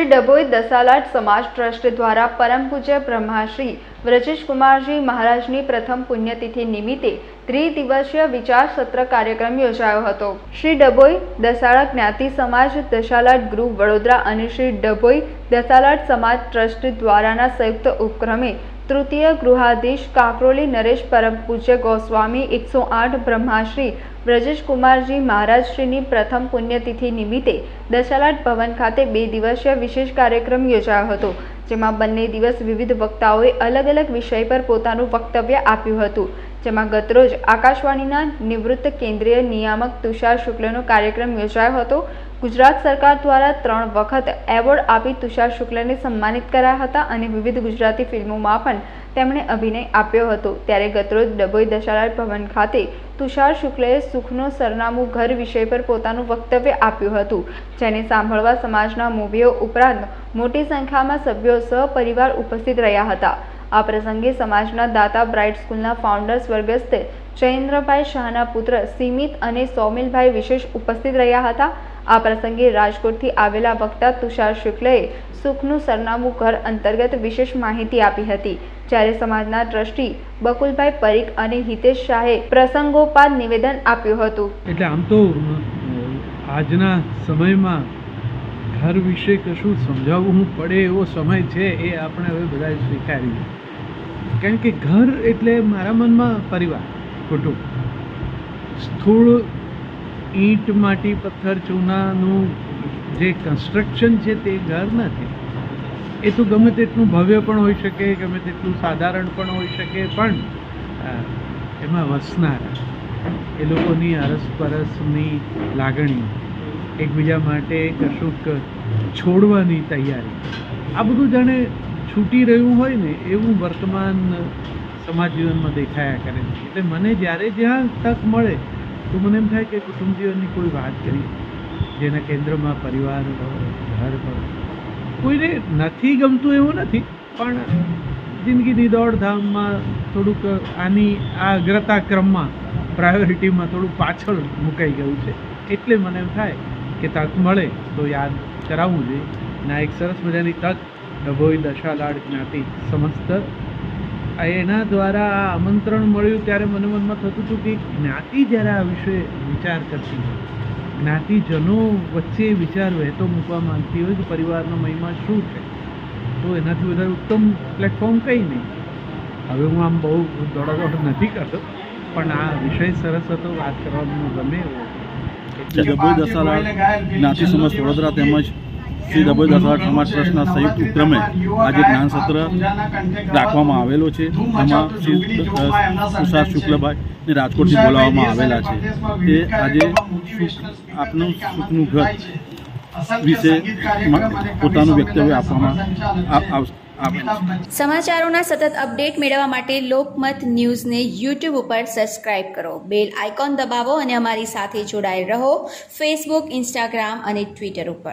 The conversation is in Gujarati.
શ્રી ડભોઈ દસાલાટ સમાજ ટ્રસ્ટ દ્વારા પરમ પૂજ્ય બ્રહ્માશ્રી વ્રજેશ કુમારજી મહારાજની પ્રથમ પુણ્યતિથિ નિમિત્તે ત્રિદિવસીય વિચાર સત્ર કાર્યક્રમ યોજાયો હતો। શ્રી ડભોઈ દસાલા જ્ઞાતિ સમાજ દસાલાટ ગૃહ વડોદરા અને શ્રી ડભોઈ દસાલાટ સમાજ ટ્રસ્ટ દ્વારાના સંયુક્ત ઉપક્રમે તૃતીય ગૃહાધીશ કાકરોલી નરેશ પરમ પૂજ્ય ગોસ્વામી 108 બ્રહ્માશ્રી વ્રજેશ કુમારજી મહારાજશ્રીની પ્રથમ પુણ્યતિથિ નિમિત્તે દસાલાટ ભવન ખાતે 2 દિવસીય વિશેષ કાર્યક્રમ યોજાયો હતો, જેમાં બંને દિવસ વિવિધ વક્તાઓએ અલગ અલગ વિષય પર પોતાનું વક્તવ્ય આપ્યું હતું। જેમાં ગતરોજ આકાશવાણીના નિવૃત્ત કેન્દ્રીય નિયામક તુષાર શુક્લનો કાર્યક્રમ યોજાયો હતો। ગુજરાત સરકાર દ્વારા 3 વખત એવોર્ડ આપી તુષાર શુક્લને સન્માનિત કરાયા હતા અને વિવિધ ગુજરાતી ફિલ્મોમાં પણ તેમણે અભિનય આપ્યો હતો। ત્યારે ગતરોજ ડભોઈ દસાલાટ ભવન ખાતે તુષાર શુક્લએ સુખનું સરનામું ઘર વિષય પર પોતાનું વક્તવ્ય આપ્યું હતું, જેને સાંભળવા સમાજના મોભીઓ ઉપરાંત મોટી સંખ્યામાં સભ્યો સહપરિવાર ઉપસ્થિત રહ્યા હતા। આ પ્રસંગે સમાજના દાતા બ્રાઇટ સ્કૂલના ફાઉન્ડર સ્વર્ગસ્થ જયેન્દ્રભાઈ શાહના પુત્ર સિમિત અને સૌમિલભાઈ વિશેષ ઉપસ્થિત રહ્યા હતા। આ પ્રસંગે રાજકોટથી આવેલા વક્તા તુષાર શુક્લએ સુખનું સરનામું ઘર અંતર્ગત વિશેષ માહિતી આપી હતી, જ્યારે સમાજના ટ્રસ્ટી બકુલભાઈ પરીખ અને હિતેશ શાહે પ્રસંગોપાત નિવેદન આપ્યું હતું। એટલે આમ તો આજના સમયમાં ઘર વિશે કશું સમજાવવું પડે એવો સમય છે, એ આપણે હવે બધા સ્વીકારીએ, કારણ કે ઘર એટલે મારા મનમાં પરિવાર, કુટુંબ, સ્થૂળ ઈંટ માટી પથ્થર ચૂનાનું જે કન્સ્ટ્રક્શન છે તે ઘર નથી। એ તો ગમે તેટલું ભવ્ય પણ હોઈ શકે, ગમે તેટલું સાધારણ પણ હોઈ શકે, પણ એમાં વસનારા એ લોકોની અરસપરસની લાગણી, એકબીજા માટે કશુંક છોડવાની તૈયારી, આ બધું જાણે છૂટી રહ્યું હોય ને એવું વર્તમાન સમાજ જીવનમાં દેખાયા કરે છે। એટલે મને જ્યારે જ્યાં તક મળે તો મને એમ થાય કે કુટુંબ જીવનની કોઈ વાત કરી, જેના કેન્દ્રમાં પરિવાર હોય, ઘર હોય। કોઈને નથી ગમતું એવું નથી, પણ જિંદગીની દોડધામમાં થોડુંક આની આ અગ્રતા ક્રમમાં પ્રાયોરિટીમાં થોડું પાછળ મુકાઈ ગયું છે, એટલે મને એમ થાય કે તક મળે તો યાદ કરાવવું જોઈએ। અને આ એક સરસ મજાની તક ડભોઈ દસાલાટ જ્ઞાતિ સમસ્ત એના દ્વારા આ આમંત્રણ મળ્યું, ત્યારે મને મનમાં થતું હતું કે જ્ઞાતિ જ્યારે આ વિશે વિચાર કરતી હોય, જ્ઞાતિજનો વચ્ચે વિચાર વહેતો મૂકવા માંગતી હોય કે પરિવારનો મહિમા શું છે, તો એનાથી વધારે ઉત્તમ પ્લેટફોર્મ કંઈ નહીં। હવે હું આમ બહુ દોડાદોડ નથી કરતો, પણ આ વિષય સરસ હતો, વાત કરવાનું ગમે એવો। ડભોઈ દસાલાટ જ્ઞાતિ સમાજ વડોદરા તેમજ શ્રી ડભોઈ દસાલાટ સમાજ ટ્રસ્ટના સંયુક્ત ઉપક્રમે આજે જ્ઞાન સત્ર રાખવામાં આવેલો છે, જેમાં શ્રી તુષાર શુક્લભાઈને રાજકોટથી બોલાવવામાં આવેલા છે। તે આજે આપનું સુખનું ઘર વિશે પોતાનું વક્તવ્ય આપવામાં આવશે। સમાચારોના સતત અપડેટ મેળવવા માટે લોકમત ન્યૂઝને યુટ્યુબ ઉપર સબસ્ક્રાઇબ કરો, બેલ આઇકોન દબાવો અને અમારી સાથે જોડાયેલ રહો ફેસબુક, ઇન્સ્ટાગ્રામ અને ટ્વિટર ઉપર।